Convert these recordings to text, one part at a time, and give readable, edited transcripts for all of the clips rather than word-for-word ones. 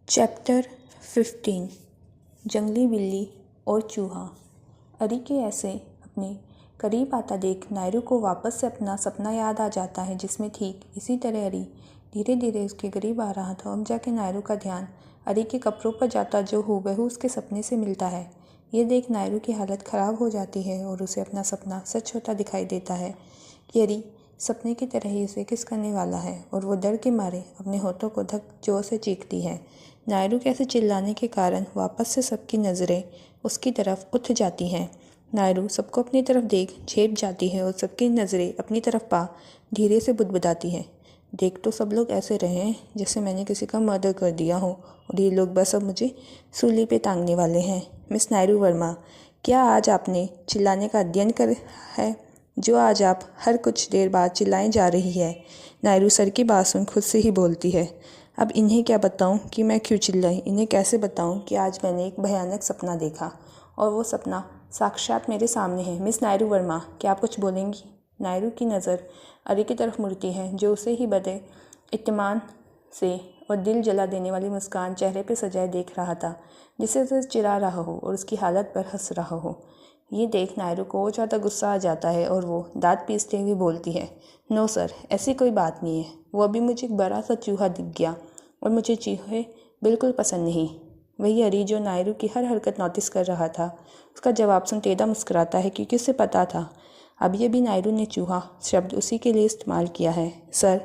Chapter 15 जंगली बिल्ली और चूहा। अरी के ऐसे अपने करीब आता देख नायरू को वापस से अपना सपना याद आ जाता है, जिसमें ठीक इसी तरह अरी धीरे धीरे उसके करीब आ रहा था। अब जाके नायरू का ध्यान अरी के कपड़ों पर जाता, जो हूबहू उसके सपने से मिलता है। ये देख नायरू की हालत ख़राब हो जाती है और उसे अपना सपना सच होता दिखाई देता है कि अरी सपने की तरह ही उसे किस करने वाला है, और वो डर के मारे अपने होठों को धक जोर से चीखती है। नायरू के ऐसे चिल्लाने के कारण वापस से सबकी नज़रें उसकी तरफ उठ जाती हैं। नायरू सबको अपनी तरफ देख झेप जाती है और सबकी नज़रें अपनी तरफ पा धीरे से बुदबुदाती है, देख तो सब लोग ऐसे रहे हैं जैसे मैंने किसी का मर्डर कर दिया हो, और ये लोग बस अब मुझे सूली पे टांगने वाले हैं। मिस नायरू वर्मा, क्या आज आपने चिल्लाने का अध्ययन कर है, जो आज आप हर कुछ देर बाद चिल्लाए जा रही है? नायरू सर की बात सुन खुद से ही बोलती है, अब इन्हें क्या बताऊं कि मैं क्यों चिल्लाई, इन्हें कैसे बताऊं कि आज मैंने एक भयानक सपना देखा और वो सपना साक्षात मेरे सामने है। मिस नायरू वर्मा, क्या आप कुछ बोलेंगी? नायरू की नज़र अरी की तरफ मुड़ती है, जो उसे ही बड़े इत्मीनान से और दिल जला देने वाली मुस्कान चेहरे पे सजाए देख रहा था, जिसे उसे चिढ़ा रहा हो और उसकी हालत पर हंस रहा हो। ये देख नायरू को और ज़्यादा गुस्सा आ जाता है और वो दांत पीसते हुए बोलती है, नो सर, ऐसी कोई बात नहीं है। वो अभी मुझे एक बड़ा सा चूहा दिख गया और मुझे चूहे बिल्कुल पसंद नहीं। वही अरी, जो नायरू की हर हरकत नोटिस कर रहा था, उसका जवाब सुन टेढ़ा मुस्कुराता है, क्योंकि उसे पता था अब ये भी नायरू ने चूहा शब्द उसी के लिए इस्तेमाल किया है। सर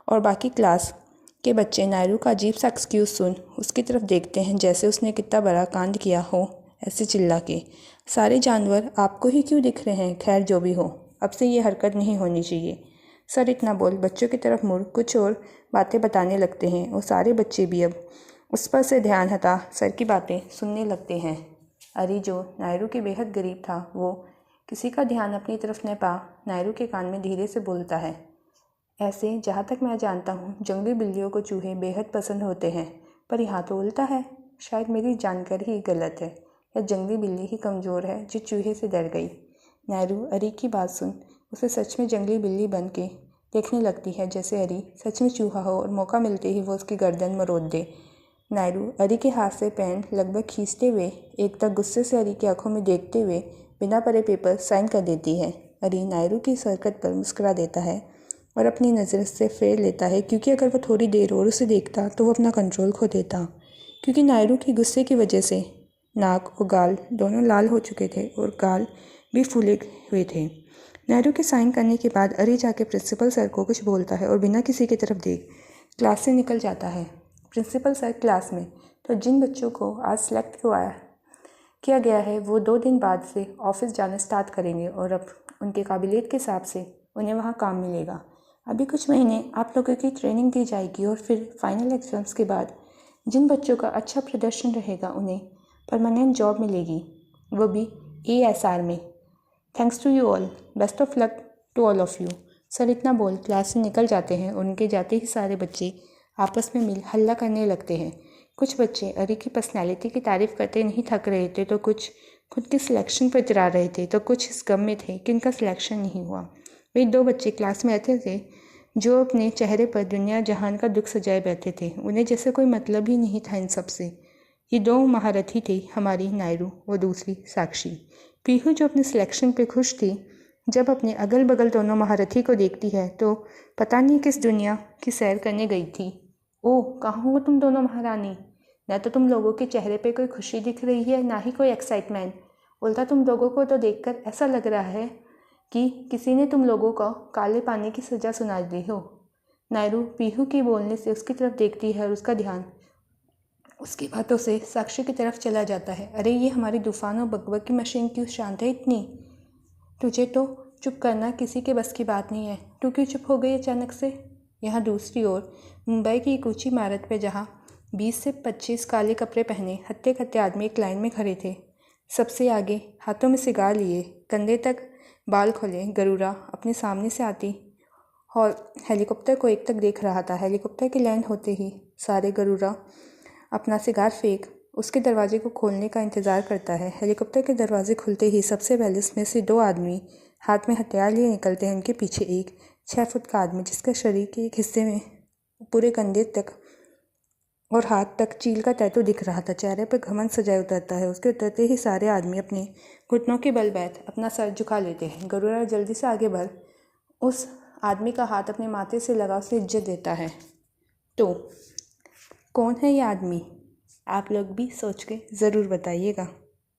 और बाकी क्लास के बच्चे नायरू का अजीब सा एक्सक्यूज़ सुन उसकी तरफ देखते हैं, जैसे उसने कितना बड़ा कांड किया हो, ऐसे चिल्ला के, सारे जानवर आपको ही क्यों दिख रहे हैं? खैर जो भी हो, अब से ये हरकत नहीं होनी चाहिए। सर इतना बोल बच्चों की तरफ मुड़ कुछ और बातें बताने लगते हैं, और सारे बच्चे भी अब उस पर से ध्यान हटा सर की बातें सुनने लगते हैं। अरी, जो नायरू के बेहद करीब था, वो किसी का ध्यान अपनी तरफ न पा नायरू के कान में धीरे से बोलता है, ऐसे जहाँ तक मैं जानता हूँ जंगली बिल्लियों को चूहे बेहद पसंद होते हैं, पर यहाँ तो उल्टा है। शायद मेरी जानकारी ही गलत है, या जंगली बिल्ली ही कमज़ोर है जो चूहे से डर गई। नायरू अरी की बात सुन उसे सच में जंगली बिल्ली बन के देखने लगती है, जैसे अरी सच में चूहा हो और मौका मिलते ही वो उसकी गर्दन मरोड़ दे। नायरू अरी के हाथ से पेन लगभग खींचते हुए एकदम गुस्से से अरी की आंखों में देखते हुए बिना पढ़े पेपर साइन कर देती है। अरी नायरू की इस हरकत पर मुस्कुरा देता है और अपनी नज़र से फेर लेता है, क्योंकि अगर वो थोड़ी देर और उसे देखता तो वो अपना कंट्रोल खो देता, क्योंकि नायरू की गुस्से की वजह से नाक और गाल दोनों लाल हो चुके थे और गाल भी फूले हुए थे। नायरू के साइन करने के बाद अरी जाके प्रिंसिपल सर को कुछ बोलता है और बिना किसी की तरफ देख क्लास से निकल जाता है। प्रिंसिपल सर क्लास में तो जिन बच्चों को आज सेलेक्ट किया गया है वो 2 दिन बाद से ऑफिस जाना स्टार्ट करेंगे, और अब उनके काबिलियत के हिसाब से उन्हें वहाँ काम मिलेगा। अभी कुछ महीने आप लोगों की ट्रेनिंग दी जाएगी और फिर फाइनल एग्जाम्स के बाद जिन बच्चों का अच्छा प्रदर्शन रहेगा उन्हें परमानेंट जॉब मिलेगी, वो भी ASR में। Thanks to you all, best of luck to all of you. Sir इतना बोल क्लास से निकल जाते हैं, और उनके जाते ही सारे बच्चे आपस में मिल हल्ला करने लगते हैं। कुछ बच्चे अरी की पर्सनैलिटी की तारीफ़ करते नहीं थक रहे थे, तो कुछ खुद के सिलेक्शन पर चिढ़ा रहे थे, तो कुछ इस गम में थे कि इनका सिलेक्शन नहीं हुआ। वही 2 बच्चे क्लास में रहते थे जो अपने चेहरे पर दुनिया जहान का दुख सजाए बैठे थे, उन्हें जैसे कोई मतलब ही नहीं था इन सब से। ये 2 महारथी थी, हमारी नायरू और दूसरी साक्षी। पीहू, जो अपने सिलेक्शन पे खुश थी, जब अपने अगल बगल दोनों महारथी को देखती है तो पता नहीं किस दुनिया की सैर करने गई थी। ओह, कहाँ हो तुम दोनों महारानी? न तो तुम लोगों के चेहरे पे कोई खुशी दिख रही है, ना ही कोई एक्साइटमेंट। उल्टा तुम लोगों को तो देखकर ऐसा लग रहा है कि किसी ने तुम लोगों को काले पानी की सज़ा सुना दी हो। नायरू पीहू के बोलने से उसकी तरफ देखती है और उसका ध्यान उसकी बातों से साक्षी की तरफ चला जाता है। अरे, ये हमारी तूफान और बकबक की मशीन क्यों शांत है इतनी? तुझे तो चुप करना किसी के बस की बात नहीं है, तू क्यों चुप हो गई अचानक से? यहाँ दूसरी ओर मुंबई की एक ऊँची इमारत पर जहाँ 20 से 25 काले कपड़े पहने हत्ते खत्ते आदमी एक लाइन में खड़े थे। सबसे आगे हाथों में सिगार लिए, कंधे तक बाल खोले, गरुड़ा अपने सामने से आती और हेलीकॉप्टर को एक तक देख रहा था। हेलीकॉप्टर की लैंड होते ही सारे गरुड़ा अपना सिगार फेंक उसके दरवाजे को खोलने का इंतज़ार करता है। हेलीकॉप्टर के दरवाजे खुलते ही सबसे पहले उसमें से 2 आदमी हाथ में हथियार लिए निकलते हैं। उनके पीछे एक 6 फुट का आदमी, जिसका शरीर के एक हिस्से में पूरे कंधे तक और हाथ तक चील का टैटू दिख रहा था। चेहरे पर घमंड सजाए उतरता है। उसके उतरते ही सारे आदमी अपने घुटनों के बल बैठ अपना सर झुका लेते हैं। गरुड़ा जल्दी से आगे बढ़ उस आदमी का हाथ अपने माथे से लगा उसे इज्जत देता है। तो कौन है ये आदमी? आप लोग भी सोच के ज़रूर बताइएगा।